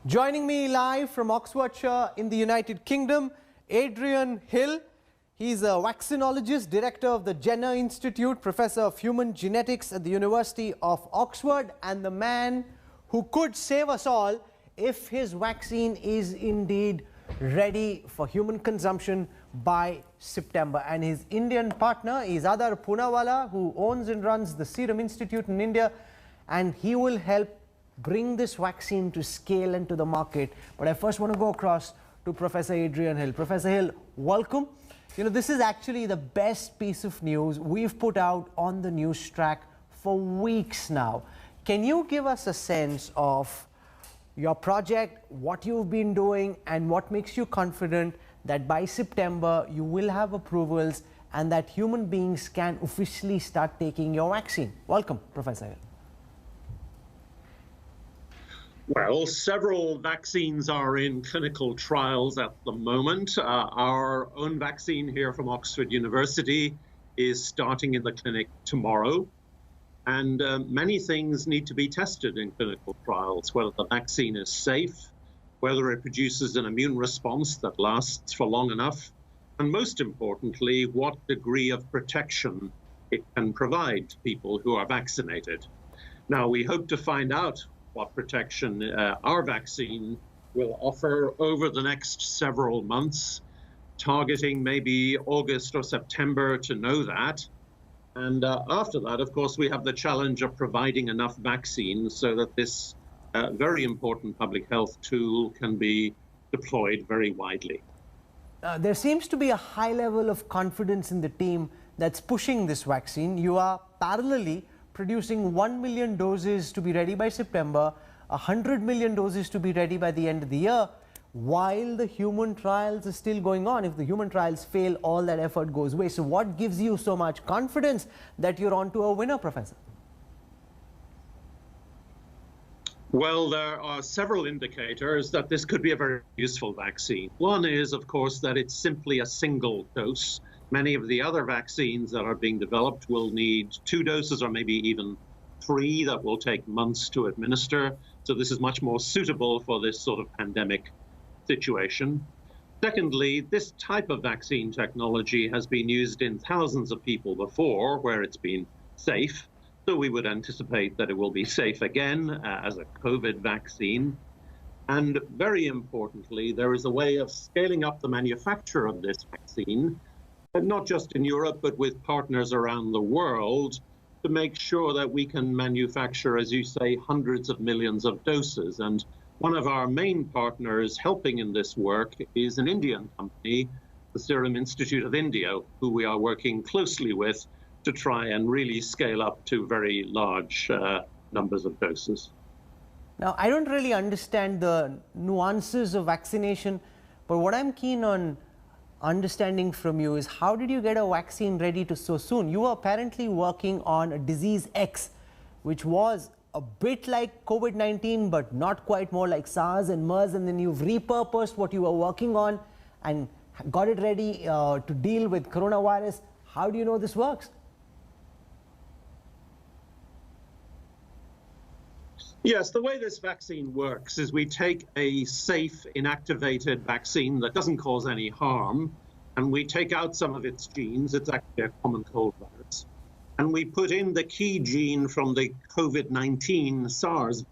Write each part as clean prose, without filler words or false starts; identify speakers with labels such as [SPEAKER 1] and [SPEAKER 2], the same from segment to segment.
[SPEAKER 1] Joining me live from Oxfordshire in the United Kingdom, Adrian Hill. He's a vaccinologist, Director of the Jenner Insitute, Professor of Human Genetics at the University of Oxford, and the man who could save us all if his vaccine is indeed ready for human consumption by September. And his Indian partner is Adar Poonawalla, who owns and runs the Serum Institute in India, and he will help bring this vaccine to scale and to the market. But I first want to go across to Professor Adrian Hill. Professor Hill, welcome. You know, this is actually the best piece of news we've put out on the Newstrack for weeks now. Can you give us a sense of your project, what you've been doing, and what makes you confident that by September you will have approvals and that human beings can officially start taking your vaccine? Welcome, Professor Hill.
[SPEAKER 2] Well, several vaccines are in clinical trials at the moment. Our own vaccine here from Oxford University is starting in the clinic tomorrow. And many things need to be tested in clinical trials, whether the vaccine is safe, whether it produces an immune response that lasts for long enough, and most importantly, what degree of protection it can provide to people who are vaccinated. Now, we hope to find out what protection our vaccine will offer over the next several months, targeting maybe August or September to know that. And after that, of course, we have the challenge of providing enough vaccines so that this very important public health tool can be deployed very widely.
[SPEAKER 1] There seems to be a high level of confidence in the team that's pushing this vaccine. You are parallelly producing 1 million doses to be ready by September, 100 million doses to be ready by the end of the year, while the human trials are still going on. If the human trials fail, all that effort goes away. So what gives you so much confidence that you're onto a winner, Professor?
[SPEAKER 2] Well, there are several indicators that this could be a very useful vaccine. One is, of course, that it's simply a single dose. Many of the other vaccines that are being developed will need 2 doses or maybe even 3 that will take months to administer. So this is much more suitable for this sort of pandemic situation. Secondly, this type of vaccine technology has been used in thousands of people before where it's been safe. So we would anticipate that it will be safe again as a COVID vaccine. And very importantly, there is a way of scaling up the manufacture of this vaccine, not just in Europe, but with partners around the world, to make sure that we can manufacture, as you say, hundreds of millions of doses. And one of our main partners helping in this work is an Indian company, the Serum Institute of India, who we are working closely with to try and really scale up to very large numbers of doses.
[SPEAKER 1] Now, I don't really understand the nuances of vaccination, but what I'm keen on understanding from you is how did you get a vaccine ready to so soon? You were apparently working on a disease X, which was a bit like COVID-19, but not quite, more like SARS and MERS, and then you've repurposed what you were working on and got it ready to deal with coronavirus. How do you know this works?
[SPEAKER 2] Yes, the way this vaccine works is we take a safe, inactivated vaccine that doesn't cause any harm, and we take out some of its genes. It's actually a common cold virus. And we put in the key gene from the COVID-19 SARS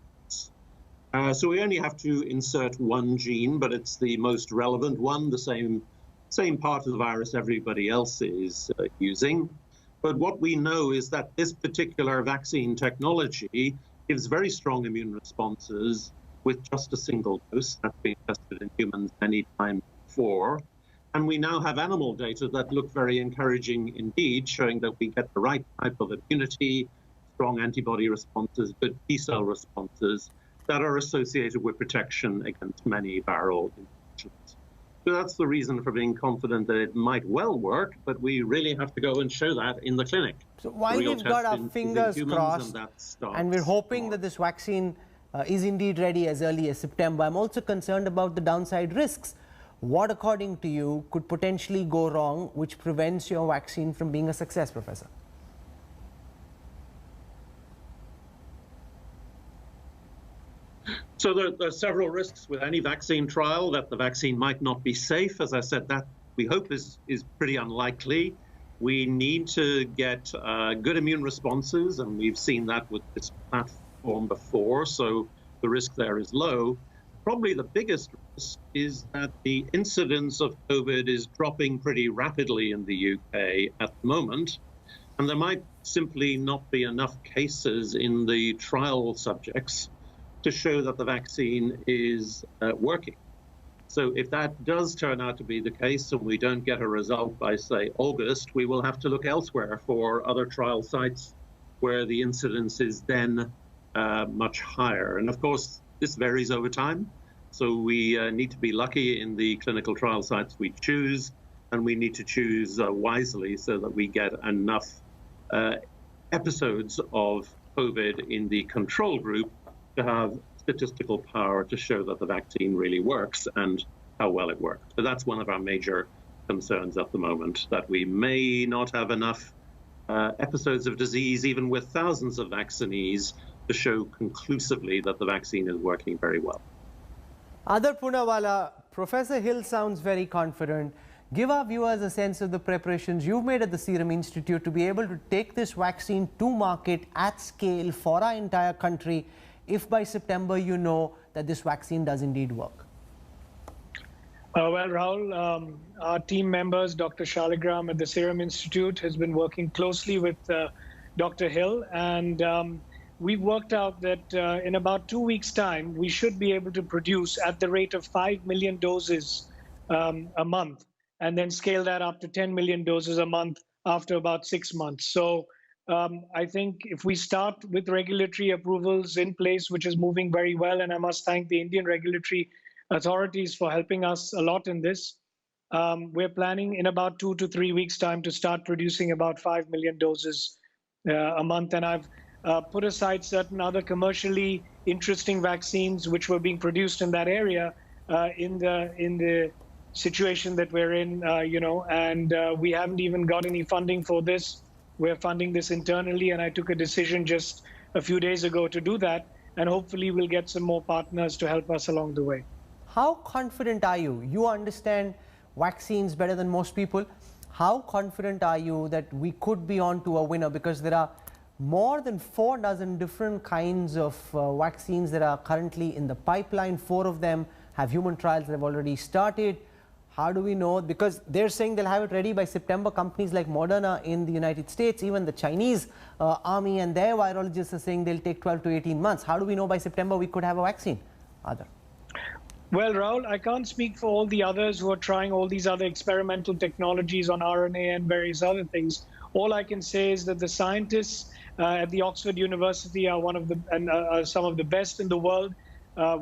[SPEAKER 2] virus. So we only have to insert one gene, but it's the most relevant one, the same part of the virus everybody else is using. But what we know is that this particular vaccine technology gives very strong immune responses with just a single dose. That's been tested in humans many times before. And we now have animal data that look very encouraging indeed, showing that we get the right type of immunity, strong antibody responses, good T-cell responses that are associated with protection against many viral infections. So that's the reason for being confident that it might well work, but we really have to go and show that in the clinic.
[SPEAKER 1] So while we've got our fingers crossed and we're hoping that this vaccine is indeed ready as early as September, I'm also concerned about the downside risks. What, according to you, could potentially go wrong which prevents your vaccine from being a success, Professor?
[SPEAKER 2] So there are several risks with any vaccine trial, that the vaccine might not be safe. As I said, that we hope is pretty unlikely. We need to get good immune responses, and we've seen that with this platform before, so the risk there is low. Probably the biggest risk is that the incidence of COVID is dropping pretty rapidly in the UK at the moment, and there might simply not be enough cases in the trial subjects to show that the vaccine is working. So if that does turn out to be the case and we don't get a result by, say, August, we will have to look elsewhere for other trial sites where the incidence is then much higher. And of course, this varies over time. So we need to be lucky in the clinical trial sites we choose, and we need to choose wisely so that we get enough episodes of COVID in the control group to have statistical power to show that the vaccine really works and how well it works. So that's one of our major concerns at the moment, that we may not have enough episodes of disease, even with thousands of vaccinees, to show conclusively that the vaccine is working very well.
[SPEAKER 1] Adar Poonawalla, Professor Hill sounds very confident. Give our viewers a sense of the preparations you've made at the Serum Institute to be able to take this vaccine to market at scale for our entire country, if by September you know that this vaccine does indeed work.
[SPEAKER 3] Well, Rahul, our team members, Dr. Shaligram at the Serum Institute has been working closely with Dr. Hill, and we've worked out that in about 2 weeks' time, we should be able to produce at the rate of 5 million doses a month, and then scale that up to 10 million doses a month after about 6 months. So I think if we start with regulatory approvals in place, which is moving very well, and I must thank the Indian regulatory authorities for helping us a lot in this, we're planning in about 2 to 3 weeks' time to start producing about 5 million doses a month. And I've put aside certain other commercially interesting vaccines which were being produced in that area in the situation that we're in, and we haven't even got any funding for this. We're funding this internally, and I took a decision just a few days ago to do that, and hopefully we'll get some more partners to help us along the way.
[SPEAKER 1] How confident are you? You understand vaccines better than most people. How confident are you that we could be on to a winner? Because there are more than 4 dozen different kinds of vaccines that are currently in the pipeline. 4 of them have human trials that have already started. How do we know? Because they're saying they'll have it ready by September. Companies like Moderna in the United States, even the Chinese army and their virologists are saying they'll take 12 to 18 months. How do we know by September we could have a vaccine? Adar.
[SPEAKER 3] Well, Rahul, I can't speak for all the others who are trying all these other experimental technologies on RNA and various other things. All I can say is that the scientists at the Oxford University are some of the best in the world.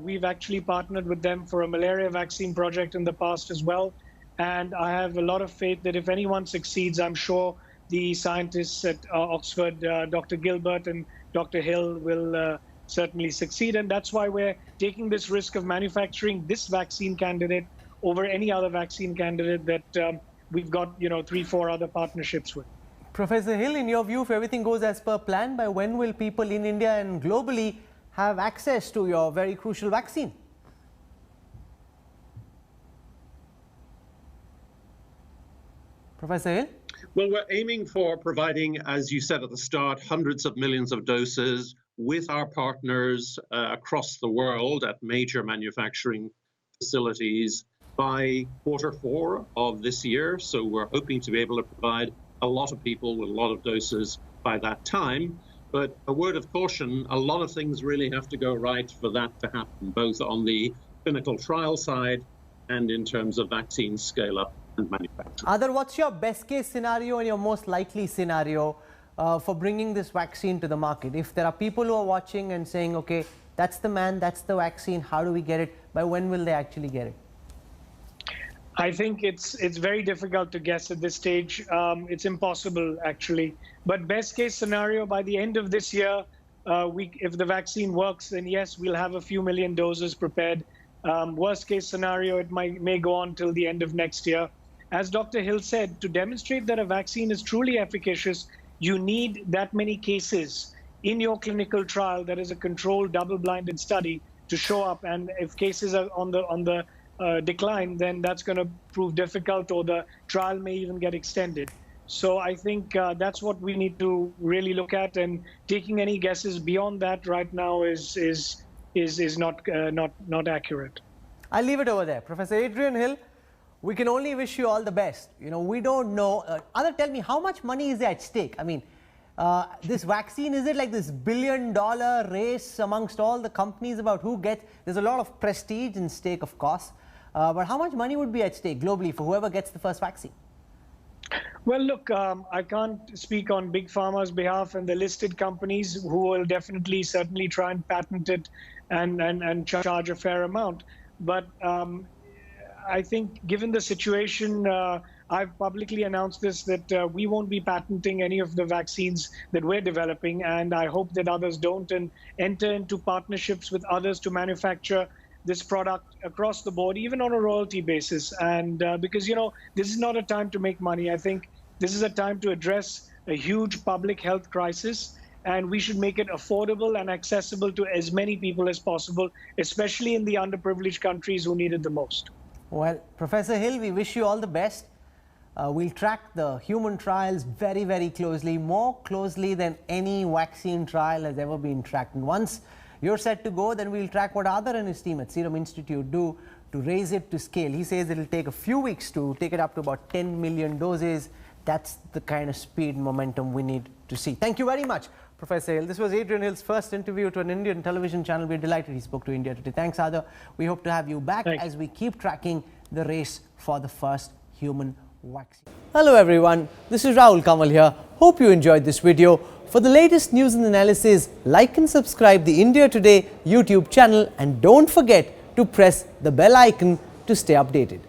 [SPEAKER 3] We've actually partnered with them for a malaria vaccine project in the past as well. And I have a lot of faith that if anyone succeeds, I'm sure the scientists at Oxford, Dr. Gilbert and Dr. Hill, will certainly succeed. And that's why we're taking this risk of manufacturing this vaccine candidate over any other vaccine candidate that we've got, 3-4 other partnerships with.
[SPEAKER 1] Professor Hill, in your view, if everything goes as per plan, by when will people in India and globally have access to your very crucial vaccine? Professor Hill?
[SPEAKER 2] Well, we're aiming for providing, as you said at the start, hundreds of millions of doses with our partners across the world at major manufacturing facilities by Q4 of this year. So we're hoping to be able to provide a lot of people with a lot of doses by that time. But a word of caution, a lot of things really have to go right for that to happen, both on the clinical trial side and in terms of vaccine scale-up and manufacturing.
[SPEAKER 1] Adar, what's your best case scenario and your most likely scenario for bringing this vaccine to the market? If there are people who are watching and saying, okay, that's the man, that's the vaccine, how do we get it? By when will they actually get it?
[SPEAKER 3] I think it's very difficult to guess at this stage. It's impossible, actually. But best case scenario, by the end of this year, if the vaccine works, then yes, we'll have a few million doses prepared. Worst case scenario, it may go on till the end of next year. As Dr. Hill said, to demonstrate that a vaccine is truly efficacious, you need that many cases in your clinical trial that is a controlled double-blinded study to show up. And if cases are on the decline, then that's going to prove difficult, or the trial may even get extended. So I think that's what we need to really look at, and taking any guesses beyond that right now is not accurate.
[SPEAKER 1] I'll leave it over there. Professor Adrian Hill, we can only wish you all the best. You know, we don't know. Adar, tell me, how much money is at stake? I mean, this vaccine, is it like this billion-dollar race amongst all the companies about who gets? There's a lot of prestige in stake, of course. But how much money would be at stake globally for whoever gets the first vaccine?
[SPEAKER 3] Well, look, I can't speak on Big Pharma's behalf and the listed companies who will certainly try and patent it and charge a fair amount. But I think given the situation, I've publicly announced this, that we won't be patenting any of the vaccines that we're developing. And I hope that others don't, and enter into partnerships with others to manufacture this product across the board, even on a royalty basis. And because, you know, this is not a time to make money. I think this is a time to address a huge public health crisis, and we should make it affordable and accessible to as many people as possible, especially in the underprivileged countries who need it the most.
[SPEAKER 1] Well, Professor Hill, we wish you all the best. We'll track the human trials very, very closely, more closely than any vaccine trial has ever been tracked. And once you're set to go, then we'll track what Adar and his team at Serum Institute do to raise it to scale. He says it'll take a few weeks to take it up to about 10 million doses. That's the kind of speed and momentum we need to see. Thank you very much, Professor Hill. This was Adrian Hill's first interview to an Indian television channel. We're delighted he spoke to India today. Thanks, Adar. We hope to have you back as we keep tracking the race for the first human vaccine. Hello everyone, this is Rahul Kanwal here. Hope you enjoyed this video. For the latest news and analysis, like and subscribe the India Today YouTube channel, and don't forget to press the bell icon to stay updated.